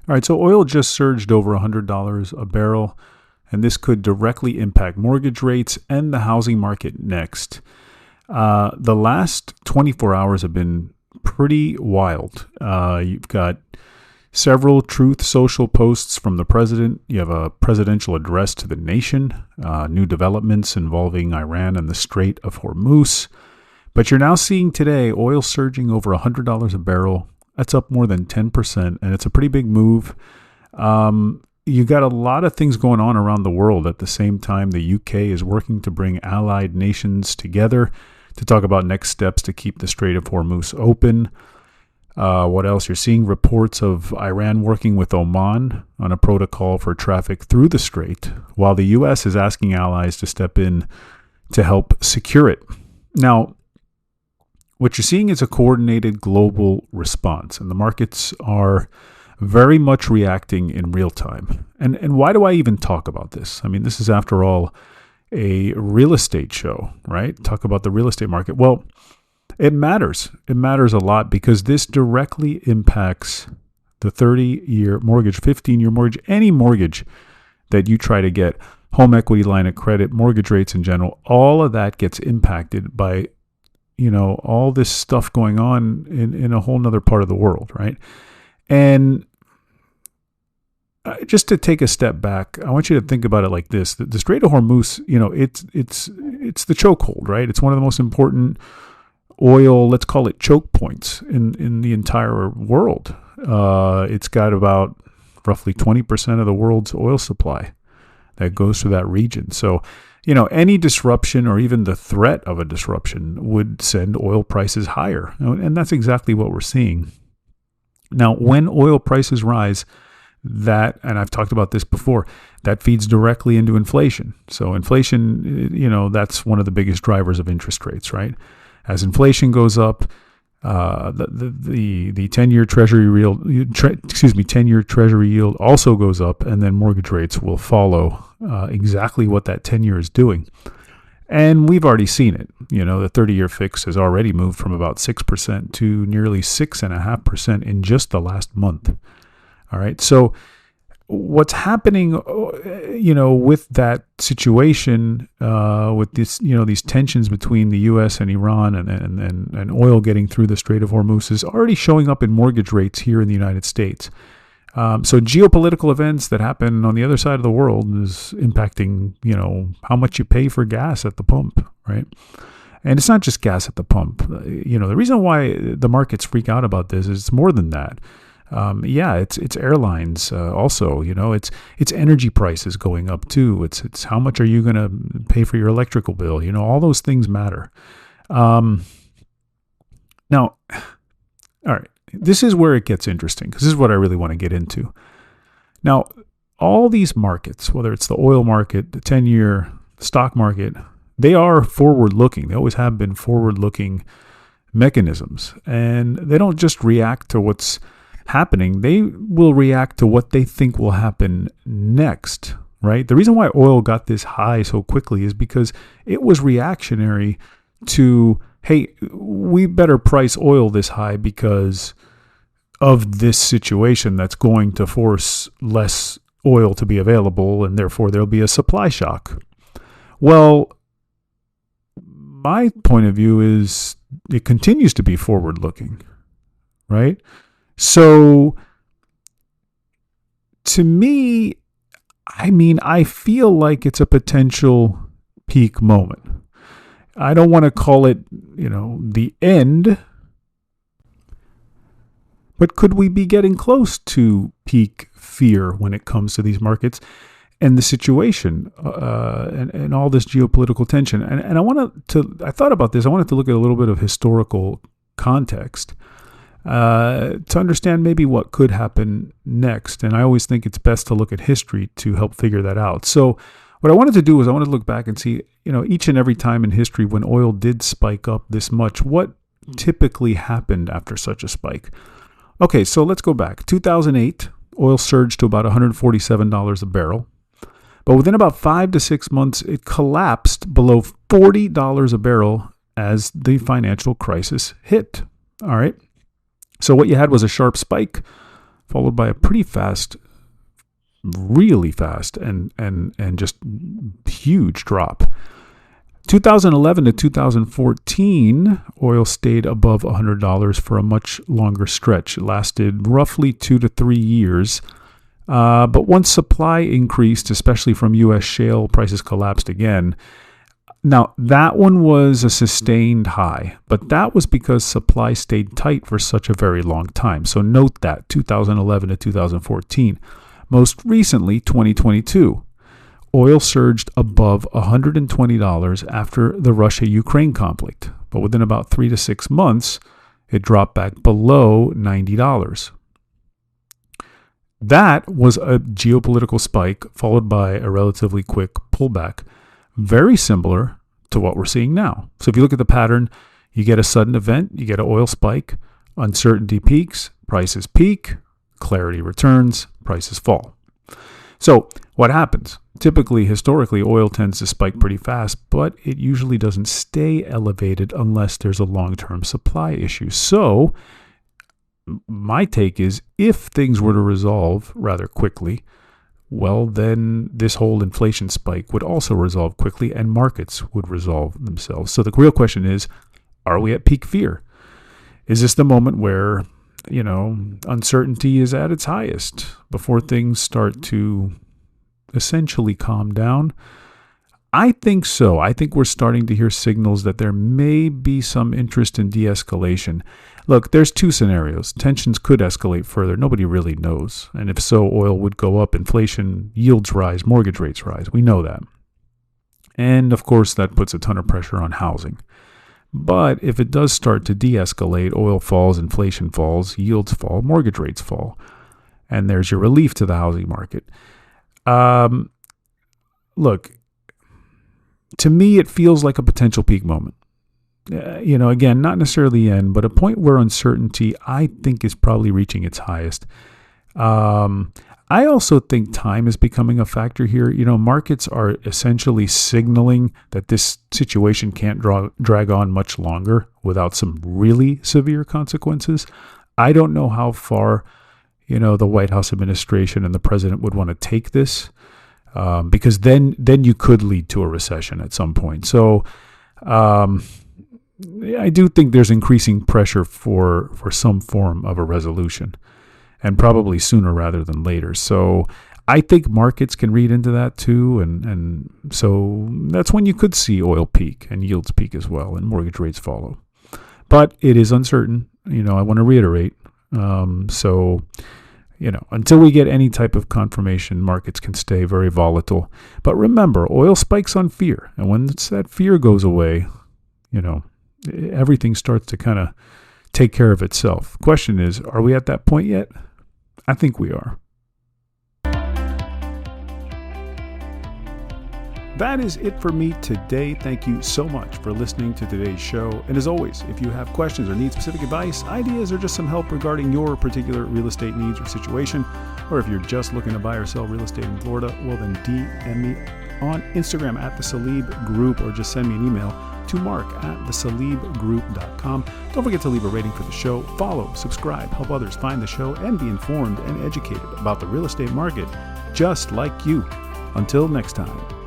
All right, so oil just surged over $100 a barrel, and this could directly impact mortgage rates and the housing market next. The last 24 hours have been pretty wild. You've got several Truth Social posts from the president. You have a presidential address to the nation, new developments involving Iran and the Strait of Hormuz. But you're now seeing today oil surging over $100 a barrel. That's up more than 10%, and it's a pretty big move. You got a lot of things going on around the world at the same time. The UK is working to bring allied nations together to talk about next steps to keep the Strait of Hormuz open. What else? You're seeing reports of Iran working with Oman on a protocol for traffic through the strait, while the U.S. is asking allies to step in to help secure it. Now, what you're seeing is a coordinated global response, and the markets are very much reacting in real time. And why do I even talk about this? I mean, this is, after all, a real estate show, right? Talk about the real estate market. Well, it matters. It matters a lot because this directly impacts the 30-year mortgage, 15-year mortgage, any mortgage that you try to get, home equity line of credit, mortgage rates in general. All of that gets impacted by, all this stuff going on in a whole nother part of the world, right? And just to take a step back, I want you to think about it like this: the Strait of Hormuz, it's the chokehold, right? It's one of the most important oil, let's call it choke points in the entire world. It's got about roughly 20% of the world's oil supply that goes through that region. So, any disruption or even the threat of a disruption would send oil prices higher. And that's exactly what we're seeing. Now, when oil prices rise, and I've talked about this before, that feeds directly into inflation. So inflation, that's one of the biggest drivers of interest rates, right? As inflation goes up, the 10-year Treasury yield, 10-year Treasury yield also goes up, and then mortgage rates will follow exactly what that 10-year is doing. And we've already seen it. The 30-year fix has already moved from about 6% to nearly 6.5% in just the last month. All right. So what's happening, with that situation, with this, these tensions between the U.S. and Iran and oil getting through the Strait of Hormuz is already showing up in mortgage rates here in the United States. So geopolitical events that happen on the other side of the world is impacting, how much you pay for gas at the pump, right? And it's not just gas at the pump. The reason why the markets freak out about this is it's more than that. It's airlines also. It's energy prices going up too. It's how much are you going to pay for your electrical bill? All those things matter. Now, all right, this is where it gets interesting because this is what I really want to get into. Now, all these markets, whether it's the oil market, the 10-year, the stock market, they are forward-looking. They always have been forward-looking mechanisms, and they don't just react to what's happening. They will react to what they think will happen next, right? The reason why oil got this high so quickly is because it was reactionary to, hey, we better price oil this high because of this situation that's going to force less oil to be available, and therefore there'll be a supply shock. Well, my point of view is it continues to be forward-looking, right? So, to me, I feel like it's a potential peak moment. I don't want to call it, the end, but could we be getting close to peak fear when it comes to these markets and the situation and all this geopolitical tension? And I thought about this. I wanted to look at a little bit of historical context to understand maybe what could happen next. And I always think it's best to look at history to help figure that out. So what I wanted to do was I wanted to look back and see, each and every time in history when oil did spike up this much, what typically happened after such a spike. Okay, so let's go back. 2008, oil surged to about $147 a barrel. But within about 5 to 6 months, it collapsed below $40 a barrel as the financial crisis hit. All right. So what you had was a sharp spike, followed by a pretty fast, really fast, and just huge drop. 2011 to 2014, oil stayed above $100 for a much longer stretch. It lasted roughly 2 to 3 years. But once supply increased, especially from U.S. shale, prices collapsed again. Now, that one was a sustained high, but that was because supply stayed tight for such a very long time. So note that, 2011 to 2014. Most recently, 2022. Oil surged above $120 after the Russia-Ukraine conflict, but within about 3 to 6 months, it dropped back below $90. That was a geopolitical spike followed by a relatively quick pullback, very similar to what we're seeing now. So if you look at the pattern, you get a sudden event, you get an oil spike, uncertainty peaks, prices peak, clarity returns, prices fall. So what happens? Typically, historically, oil tends to spike pretty fast, but it usually doesn't stay elevated unless there's a long-term supply issue. So my take is if things were to resolve rather quickly, well, then this whole inflation spike would also resolve quickly and markets would resolve themselves. So the real question is, are we at peak fear? Is this the moment where uncertainty is at its highest before things start to essentially calm down? I think so. I think we're starting to hear signals that there may be some interest in de-escalation. Look, there's two scenarios. Tensions could escalate further. Nobody really knows. And if so, oil would go up, inflation, yields rise, mortgage rates rise. We know that. And of course, that puts a ton of pressure on housing. But if it does start to de-escalate, oil falls, inflation falls, yields fall, mortgage rates fall. And there's your relief to the housing market. Look, to me, it feels like a potential peak moment. Again, not necessarily the end, but a point where uncertainty, I think, is probably reaching its highest. I also think time is becoming a factor here. Markets are essentially signaling that this situation can't drag on much longer without some really severe consequences. I don't know how far, the White House administration and the president would want to take this, because then you could lead to a recession at some point. So I do think there's increasing pressure for some form of a resolution, and probably sooner rather than later. So I think markets can read into that too, and so that's when you could see oil peak and yields peak as well, and mortgage rates follow. But it is uncertain. I want to reiterate. Until we get any type of confirmation, markets can stay very volatile. But remember, oil spikes on fear, and when that fear goes away, everything starts to kind of take care of itself. Question is, are we at that point yet? I think we are. That is it for me today. Thank you so much for listening to today's show. And as always, if you have questions or need specific advice, ideas, or just some help regarding your particular real estate needs or situation, or if you're just looking to buy or sell real estate in Florida, well then DM me on Instagram at the Salib Group, or just send me an email to mark@thesalibgroup.com. Don't forget to leave a rating for the show, follow, subscribe, help others find the show, and be informed and educated about the real estate market just like you. Until next time.